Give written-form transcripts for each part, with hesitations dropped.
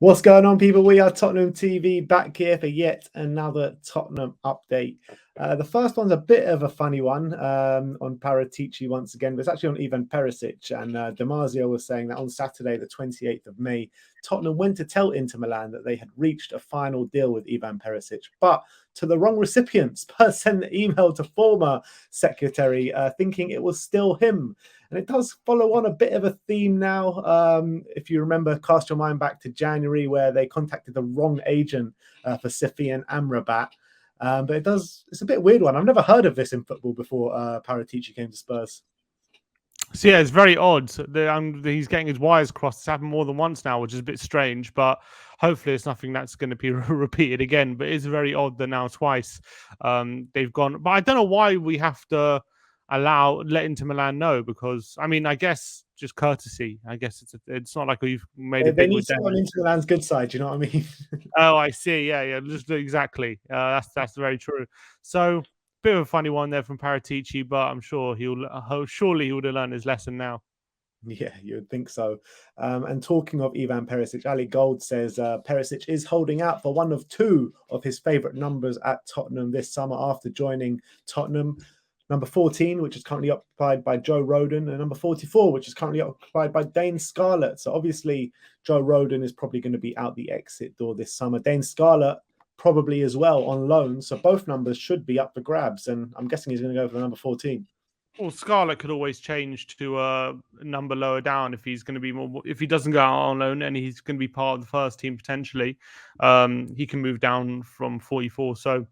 What's going on, people? We are Tottenham TV back here for yet another Tottenham update. The first one's a bit of a funny one on Paratici once again, but it's actually on Ivan Perisic. And Damasio was saying that on Saturday, the 28th of May, Tottenham went to tell Inter Milan that they had reached a final deal with Ivan Perisic, but to the wrong recipients. Spurs sent the email to former secretary thinking it was still him. And it does follow on a bit of a theme now. If you remember, cast your mind back to January where they contacted the wrong agent for Seffian Amrabat. But it's a bit weird one. I've never heard of this in football before Paratici came to Spurs. So yeah, it's very odd. He's getting his wires crossed. It's happened more than once now, which is a bit strange, but hopefully it's nothing that's going to be repeated again. But it's very odd that now twice they've gone. But I don't know why we have to let Inter Milan know, because I mean, I guess just courtesy. I guess it's not like we've made a big. They need to be on Inter Milan's good side. You know what I mean? Oh, I see. Yeah, just exactly. That's very true. So. Bit of a funny one there from Paratici, but I'm sure surely he would have learned his lesson now. Yeah, you would think so. And talking of Ivan Perisic, Ali Gold says Perisic is holding out for one of two of his favourite numbers at Tottenham this summer after joining Tottenham. Number 14, which is currently occupied by Joe Rodon, and number 44, which is currently occupied by Dane Scarlett. So obviously, Joe Rodon is probably going to be out the exit door this summer. Dane Scarlett probably as well on loan. So both numbers should be up for grabs. And I'm guessing he's going to go for the number 14. Well, Scarlett could always change to a number lower down if he's going to be more. If he doesn't go out on loan and he's going to be part of the first team potentially, he can move down from 44. So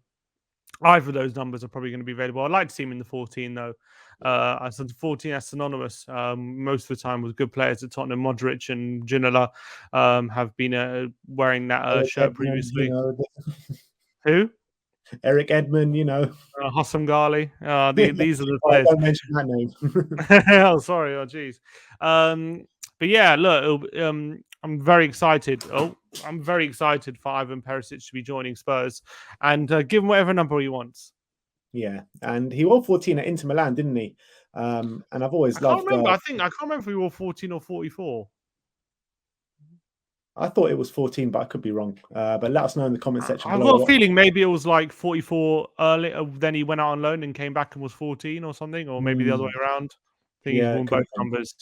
either of those numbers are probably going to be available. I'd like to see him in the 14 though. I said 14 as synonymous most of the time with good players at Tottenham. Modric and Ginola have been wearing that shirt Edmund, previously. You know, Who? Eric Edmund, you know. Hossam Ghali. These are the players. Don't mention that name. Oh, sorry. Oh, geez. But yeah, look, I'm very excited. I'm very excited for Ivan Perisic to be joining Spurs and give him whatever number he wants. Yeah, and he wore 14 at Inter Milan, didn't he? And I've always loved. I can't remember if he wore 14 or 44. I thought it was 14, but I could be wrong. But let us know in the comment section I've below. got a feeling maybe it was like 44 early, then he went out on loan and came back and was 14 or something, or maybe the other way around. I think he's worn both numbers.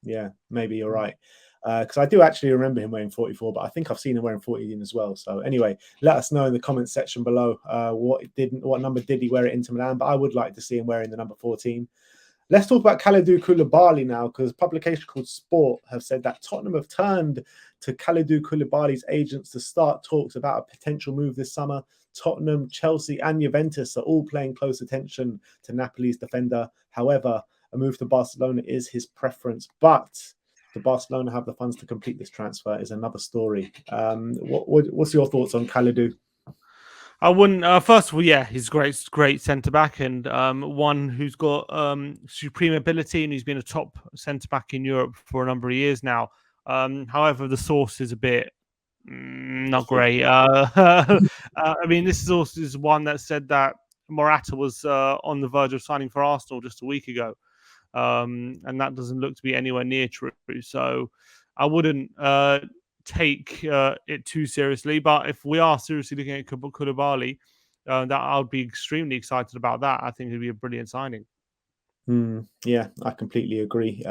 Yeah, maybe you're right. Because I do actually remember him wearing 44, but I think I've seen him wearing 14 as well. So anyway, let us know in the comment section below what number did he wear at Inter Milan. But I would like to see him wearing the number 14. Let's talk about Kalidou Koulibaly now, because a publication called Sport have said that Tottenham have turned to Kalidou Koulibaly's agents to start talks about a potential move this summer. Tottenham, Chelsea and Juventus are all paying close attention to Napoli's defender. However, a move to Barcelona is his preference, but do Barcelona have the funds to complete this transfer is another story. What's your thoughts on Kalidou? I wouldn't. First of all, yeah, he's great centre back, and one who's got supreme ability, and he's been a top centre back in Europe for a number of years now. However, the source is a bit not great. I mean, this is also one that said that Morata was on the verge of signing for Arsenal just a week ago, and that doesn't look to be anywhere near true. So I wouldn't take it too seriously, but if we are seriously looking at Koulibaly, that I would be extremely excited about that. I think it'd be a brilliant signing. Yeah, I completely agree.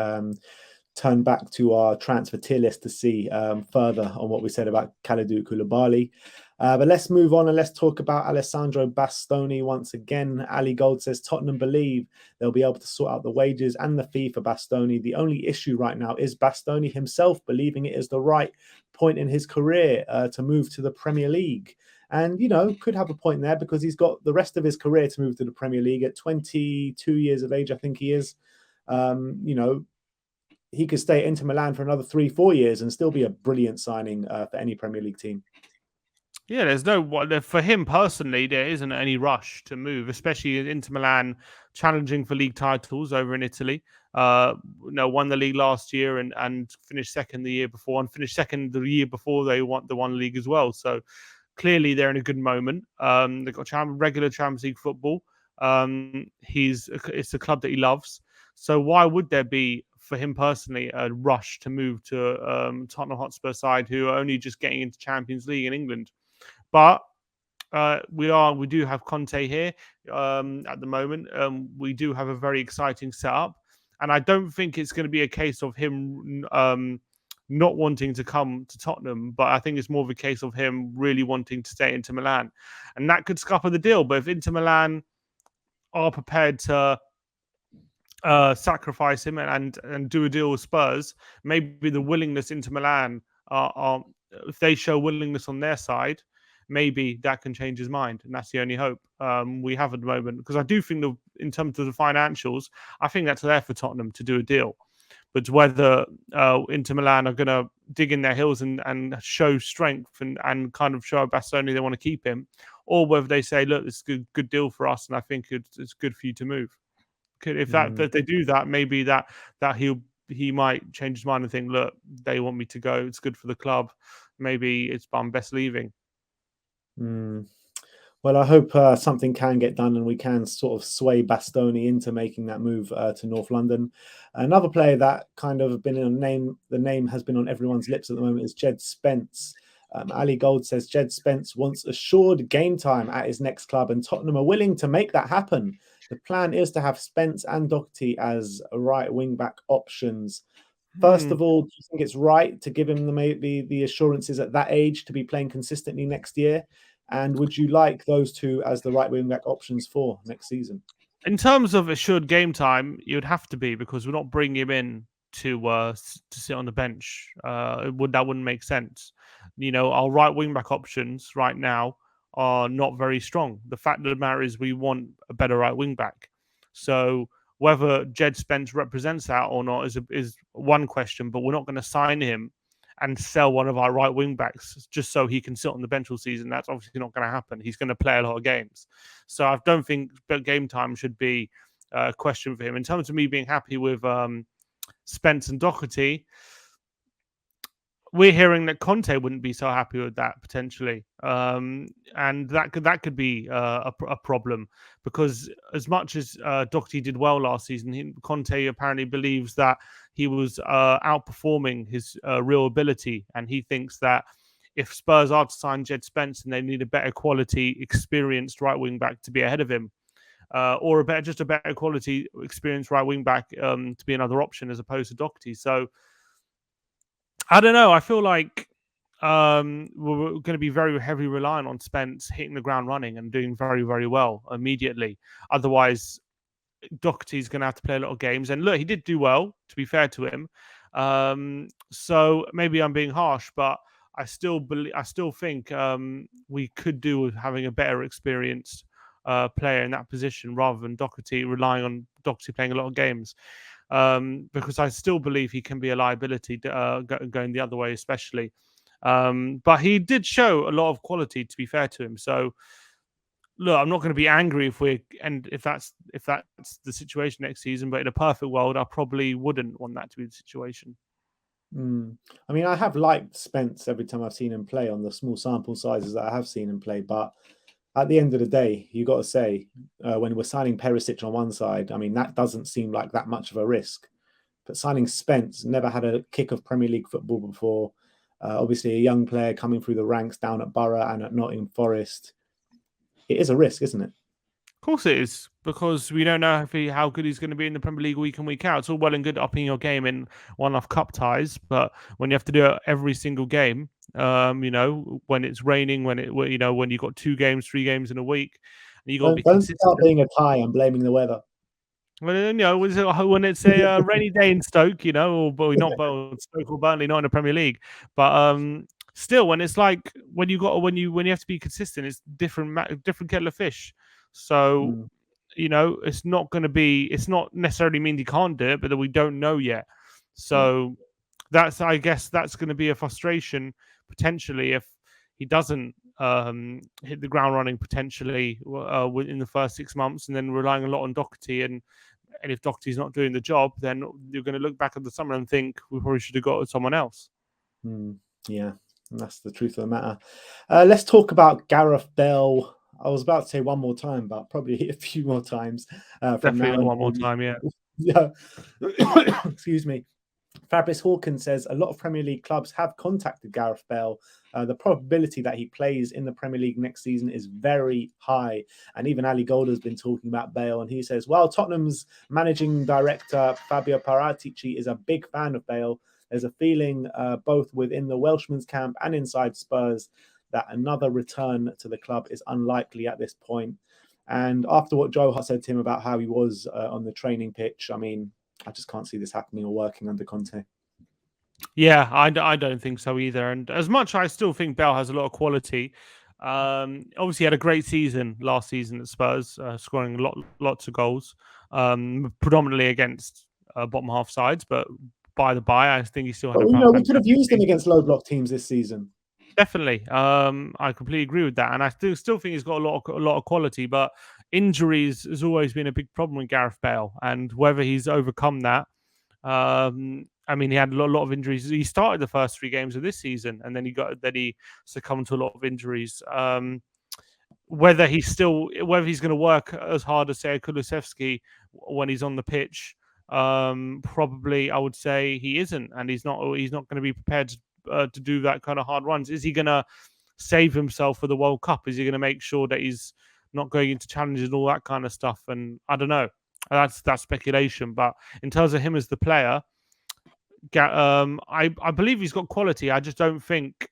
Turn back to our transfer tier list to see further on what we said about Kalidou Koulibaly. But let's move on and let's talk about Alessandro Bastogne once again. Ali Gold says Tottenham believe they'll be able to sort out the wages and the fee for Bastogne. The only issue right now is Bastogne himself believing it is the right point in his career to move to the Premier League. And, you know, could have a point there because he's got the rest of his career to move to the Premier League at 22 years of age, I think he is. You know, he could stay at Inter Milan for another 3-4 years and still be a brilliant signing for any Premier League team. Yeah, there's for him personally, there isn't any rush to move, especially Inter Milan challenging for league titles over in Italy. Won the league last year and finished second the year before, and finished second the year before they won the league as well. So clearly they're in a good moment. They've got regular Champions League football. It's a club that he loves. So why would there be for him personally, a rush to move to Tottenham Hotspur side, who are only just getting into Champions League in England. But we do have Conte here at the moment. We do have a very exciting setup, and I don't think it's going to be a case of him not wanting to come to Tottenham, but I think it's more of a case of him really wanting to stay into Milan, and that could scupper the deal. But if Inter Milan are prepared to sacrifice him and do a deal with Spurs, maybe the willingness into Milan are if they show willingness on their side, maybe that can change his mind, and that's the only hope we have at the moment. Because I do think in terms of the financials, I think that's there for Tottenham to do a deal. But whether Inter Milan are going to dig in their heels and show strength and kind of show Bastogne they want to keep him, or whether they say, look, it's a good deal for us, and I think it's good for you to move. If they do that, maybe that he might change his mind and think, look, they want me to go. It's good for the club. Maybe I'm best leaving. Well, I hope something can get done and we can sort of sway Bastogne into making that move to North London. Another player that kind of been the name has been on everyone's lips at the moment is Jed Spence. Ali Gold says Jed Spence wants assured game time at his next club, and Tottenham are willing to make that happen. The plan is to have Spence and Doherty as right wing back options. First of all, do you think it's right to give him the assurances at that age to be playing consistently next year? And would you like those two as the right wing back options for next season? In terms of assured game time, you'd have to be, because we're not bringing him in to sit on the bench. That wouldn't make sense. Our right wing back options right now are not very strong. The fact of the matter is we want a better right wing back. So whether Jed Spence represents that or not is one question, but we're not going to sign him and sell one of our right wing backs just so he can sit on the bench all season. That's obviously not going to happen. He's going to play a lot of games. So I don't think game time should be a question for him. In terms of me being happy with Spence and Doherty, we're hearing that Conte wouldn't be so happy with that potentially, and that could be a problem, because as much as Doherty did well last season, Conte apparently believes that he was outperforming his real ability, and he thinks that if Spurs are to sign Jed Spence, and they need a better quality, experienced right wing back to be ahead of him, or just a better quality, experienced right wing back to be another option as opposed to Doherty. So I don't know. I feel like we're going to be very heavily reliant on Spence hitting the ground running and doing very, very well immediately. Otherwise, Doherty's going to have to play a lot of games. And look, he did do well, to be fair to him. So maybe I'm being harsh, but I still think we could do with having a better experienced player in that position rather than Doherty, relying on Doherty playing a lot of games. Because I still believe he can be a liability going the other way, especially. But he did show a lot of quality, to be fair to him. So, look, I'm not going to be angry if that's the situation next season. But in a perfect world, I probably wouldn't want that to be the situation. I mean, I have liked Spence every time I've seen him play on the small sample sizes that I have seen him play, but at the end of the day, you got to say, when we're signing Perisic on one side, I mean, that doesn't seem like that much of a risk. But signing Spence, never had a kick of Premier League football before. Obviously, a young player coming through the ranks down at Borough and at Nottingham Forest. It is a risk, isn't it? Of course it is, because we don't know how good he's going to be in the Premier League week in, week out. It's all well and good upping your game in one-off cup ties, but when you have to do it every single game, when it's raining, when you've got 2 games, 3 games in a week, and you got to be consistent. Don't start being a tie and blaming the weather. Well, when it's a rainy day in Stoke, or not Stoke or Burnley, not in the Premier League, but still, when it's like when you have to be consistent, it's different kettle of fish. So, it's not going to be. It's not necessarily mean he can't do it, but that we don't know yet. So I guess that's going to be a frustration potentially if he doesn't hit the ground running potentially in the first 6 months, and then relying a lot on Doherty. And if Doherty's not doing the job, then you're going to look back at the summer and think we probably should have got someone else. Yeah, and that's the truth of the matter. Let's talk about Gareth Bale. I was about to say one more time, but probably a few more times. Definitely one more time, yeah. Yeah. Excuse me. Fabrice Hawkins says a lot of Premier League clubs have contacted Gareth Bale. The probability that he plays in the Premier League next season is very high. And even Ali Gold has been talking about Bale, and he says, well, Tottenham's managing director, Fabio Paratici, is a big fan of Bale. There's a feeling both within the Welshman's camp and inside Spurs that another return to the club is unlikely at this point. And after what Joe said to him about how he was on the training pitch, I mean, I just can't see this happening or working under Conte. Yeah, I don't think so either. And as much I still think Bell has a lot of quality. Obviously, he had a great season last season at Spurs, scoring lots of goals, predominantly against bottom half sides. But by the by, I think he still had But a we could have fantastic used him season. against low block teams this season. Definitely, I completely agree with that, and I still think he's got a lot of quality. But injuries has always been a big problem with Gareth Bale, and whether he's overcome that. I mean, he had a lot of injuries. He started the first 3 games of this season, and then he succumbed to a lot of injuries. Whether he's going to work as hard as say Kulusevski when he's on the pitch, probably I would say he isn't, and he's not going to be prepared to do that kind of hard runs. Is he going to save himself for the World Cup? Is he going to make sure that he's not going into challenges and all that kind of stuff? And I don't know. That's speculation. But in terms of him as the player, I believe he's got quality. I just don't think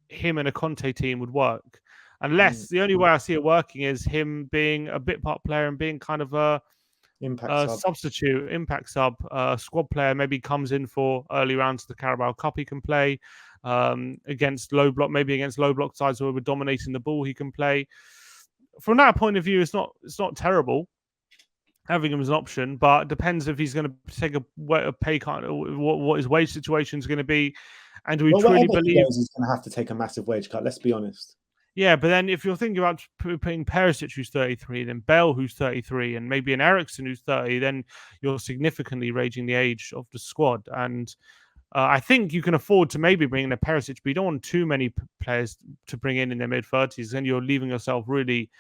him and a Conte team would work. Unless the only way I see it working is him being a bit part player and being kind of a substitute, impact sub, squad player. Maybe comes in for early rounds of the Carabao Cup. He can play against low block sides where we're dominating the ball. He can play. From that point of view, it's not terrible having him as an option, but it depends if he's going to take a pay cut, what his wage situation is going to be, and do we truly believe he's going to have to take a massive wage cut? Let's be honest. Yeah, but then if you're thinking about putting Perisic, who's 33, then Bell, who's 33, and maybe an Eriksen, who's 30, then you're significantly raising the age of the squad. And I think you can afford to maybe bring in a Perisic, but you don't want too many players to bring in their mid-30s. Then you're leaving yourself really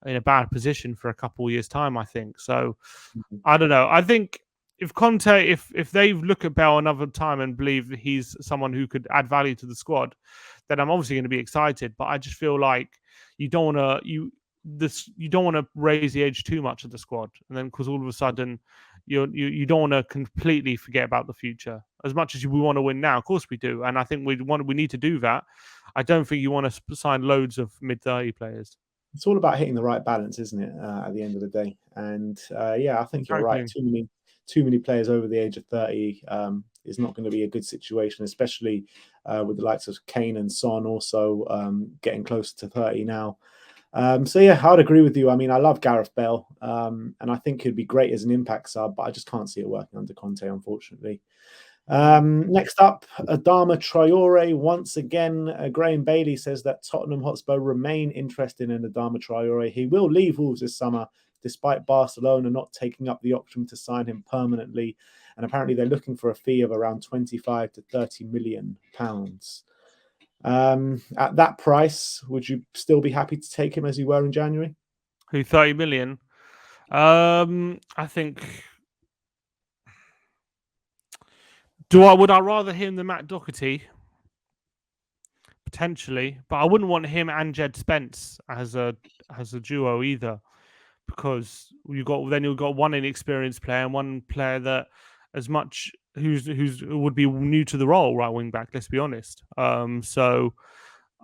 in a bad position for a couple of years' time, I think. So, I don't know. I think if Conte, if they look at Bell another time and believe he's someone who could add value to the squad, then I'm obviously going to be excited. But I just feel like you don't want to raise the age too much of the squad, and then because all of a sudden you don't want to completely forget about the future. As much as we want to win now, of course we do, and I think we need to do that. I don't think you want to sign loads of mid-30 players. It's all about hitting the right balance, isn't it? At the end of the day, and yeah, I think you're right. Too many players over the age of 30 is not going to be a good situation, especially with the likes of Kane and Son also getting closer to 30 now. So yeah, I'd agree with you. I mean, I love Gareth Bale, and I think he'd be great as an impact sub, but I just can't see it working under Conte, unfortunately. Next up, Adama Traore. Once again, Graham Bailey says that Tottenham Hotspur remain interested in Adama Traore. He will leave Wolves this summer, despite Barcelona not taking up the option to sign him permanently. And apparently they're looking for a fee of around 25 to 30 million pounds. At that price, would you still be happy to take him as you were in January? Who, 30 million? I think... Would I rather him than Matt Doherty? Potentially, but I wouldn't want him and Jed Spence as a duo either, because you've got one inexperienced player and one player that as much who's would be new to the role, right wing back. Let's be honest. So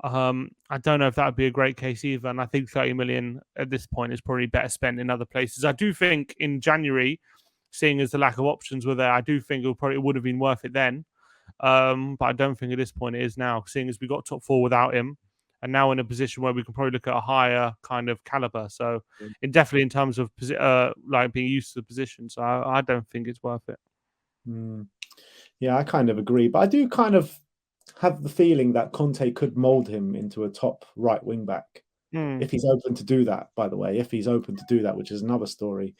I don't know if that would be a great case either. And I think 30 million at this point is probably better spent in other places. I do think in January, seeing as the lack of options were there, I do think it would have been worth it then. But I don't think at this point it is now, seeing as we got top 4 without him, and now in a position where we can probably look at a higher kind of caliber. So, definitely in terms of like being used to the position. So I don't think it's worth it. Yeah, I kind of agree, but I do kind of have the feeling that Conte could mold him into a top right wing back if he's open to do that. By the way, if he's open to do that, which is another story.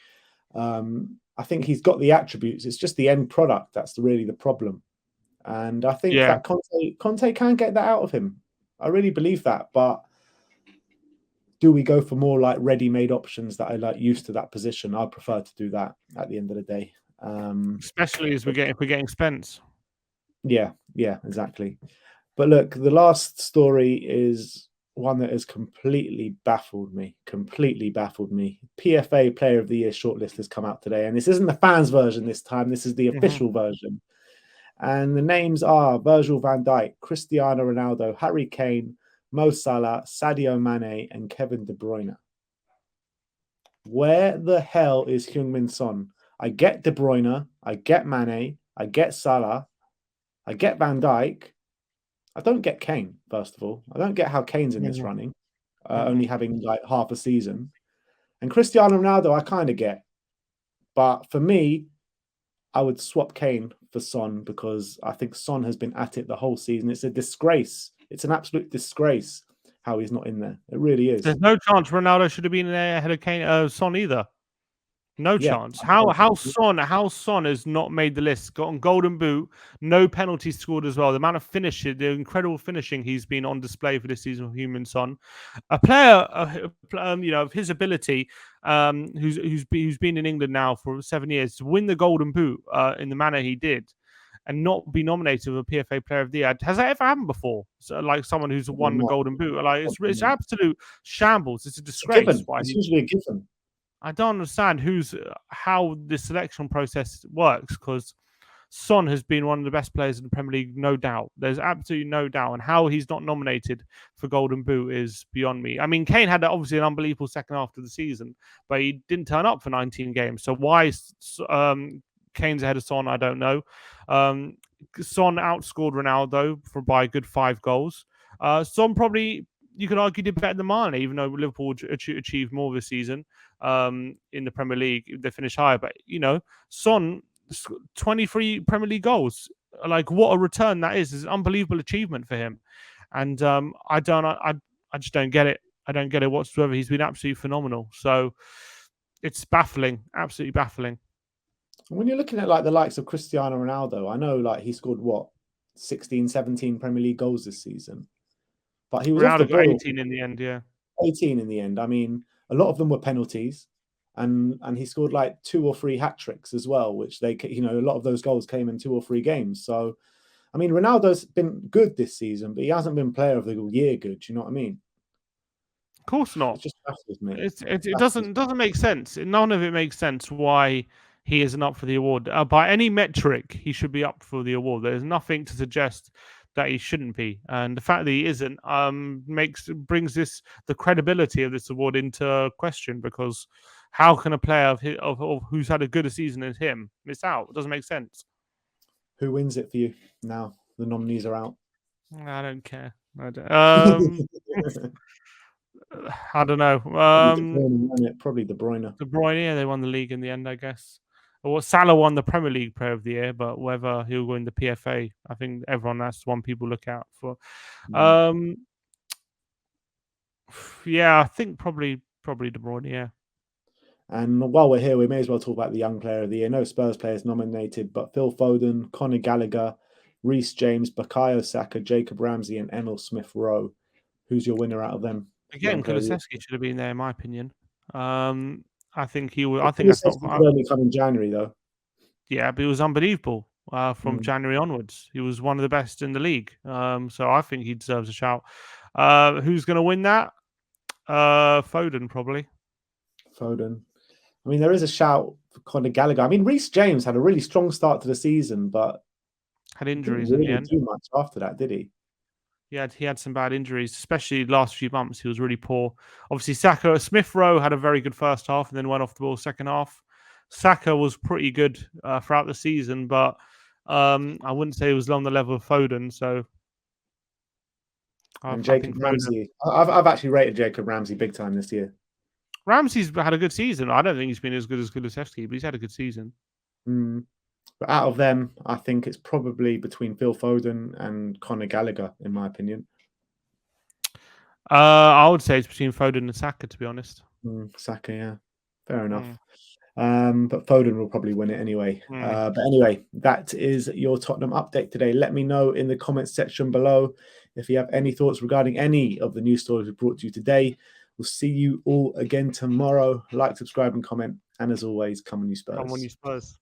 I think he's got the attributes. It's just the end product that's really the problem. And I think that Conte can get that out of him. I really believe that. But do we go for more like ready-made options that are like used to that position? I prefer to do that at the end of the day. Especially as if we're getting Spence. Yeah, exactly. But look, the last story is one that has completely baffled me. PFA Player of the Year shortlist has come out today, and this isn't the fans' version this time. This is the official version. And the names are Virgil van Dijk, Cristiano Ronaldo, Harry Kane, Mo Salah, Sadio Mane, and Kevin De Bruyne. Where the hell is Heung-min Son? I get De Bruyne, I get Mane, I get Salah, I get Van Dijk. I don't get Kane, first of all. I don't get how Kane's in this running, only having like half a season. And Cristiano Ronaldo, I kind of get. But for me, I would swap Kane for Son because I think Son has been at it the whole season. It's a disgrace. It's an absolute disgrace how he's not in there. It really is. There's no chance Ronaldo should have been there ahead of Kane, Son either. No chance. How Son has not made the list? Got on Golden Boot, no penalties scored as well. The amount of finishing, the incredible finishing he's been on display for this season of Heung-min Son, a player, of his ability, who's been in England now for 7 years to win the Golden Boot in the manner he did, and not be nominated for PFA Player of the Year. Has that ever happened before? So, like someone who's won the Golden Boot, like it's absolute shambles. It's a disgrace. It's usually a given. I don't understand how the selection process works, because Son has been one of the best players in the Premier League, no doubt. There's absolutely no doubt. And how he's not nominated for Golden Boot is beyond me. I mean, Kane had obviously an unbelievable second half of the season, but he didn't turn up for 19 games. So why Kane's ahead of Son, I don't know. Son outscored Ronaldo by a good 5 goals. Son probably, you could argue, did better than Mane, even though Liverpool achieved more this season in the Premier League. They finished higher. But, Son, 23 Premier League goals. Like, what a return that is. It's an unbelievable achievement for him. And I just don't get it. I don't get it whatsoever. He's been absolutely phenomenal. So it's baffling, absolutely baffling. When you're looking at like the likes of Cristiano Ronaldo, I know like he scored 16, 17 Premier League goals this season. But he was off the got ball. 18 in the end, yeah. 18 in the end. I mean, a lot of them were penalties, and he scored like 2 or 3 hat tricks as well, which a lot of those goals came in 2 or 3 games. So, I mean, Ronaldo's been good this season, but he hasn't been Player of the Year good. Do you know what I mean? Of course not. It just baffles me. It doesn't make sense. None of it makes sense why he isn't up for the award. By any metric, he should be up for the award. There's nothing to suggest that he shouldn't be, and the fact that he isn't brings the credibility of this award into question, because how can a player of who's had a good season as him miss out? It doesn't make sense. Who wins it for you now? The nominees are out. I don't care. I don't know. Probably De Bruyne. De Bruyne, yeah, they won the league in the end, I guess. Well, Salah won the Premier League Player of the Year, but whether he'll win the PFA, I think that's the one people look out for. Yeah, I think probably De Bruyne, yeah. And while we're here, we may as well talk about the Young Player of the Year. No Spurs players nominated, but Phil Foden, Conor Gallagher, Reece James, Bukayo Saka, Jacob Ramsey, and Emil Smith-Rowe. Who's your winner out of them? Again, Kulusevski should have been there, in my opinion. I think he would. I think that's not. Only come in January though. Yeah, but he was unbelievable from January onwards. He was one of the best in the league. So I think he deserves a shout. Who's going to win that? Foden, probably. Foden. I mean, there is a shout for Conor Gallagher. I mean, Reece James had a really strong start to the season, but had injuries didn't in the end. Do much after that, did he? He had some bad injuries, especially last few months. He was really poor. Obviously, Smith-Rowe had a very good first half and then went off the ball second half. Saka was pretty good throughout the season, but I wouldn't say he was on the level of Foden. So, and Jacob Ramsey. I've actually rated Jacob Ramsey big time this year. Ramsey's had a good season. I don't think he's been as good as Kulusevski, but he's had a good season. But out of them, I think it's probably between Phil Foden and Conor Gallagher, in my opinion. I would say it's between Foden and Saka, to be honest. Saka, yeah. Fair enough. But Foden will probably win it anyway. But anyway, that is your Tottenham update today. Let me know in the comments section below if you have any thoughts regarding any of the news stories we brought to you today. We'll see you all again tomorrow. Like, subscribe, and comment. And as always, come on, you Spurs. Come on, you Spurs.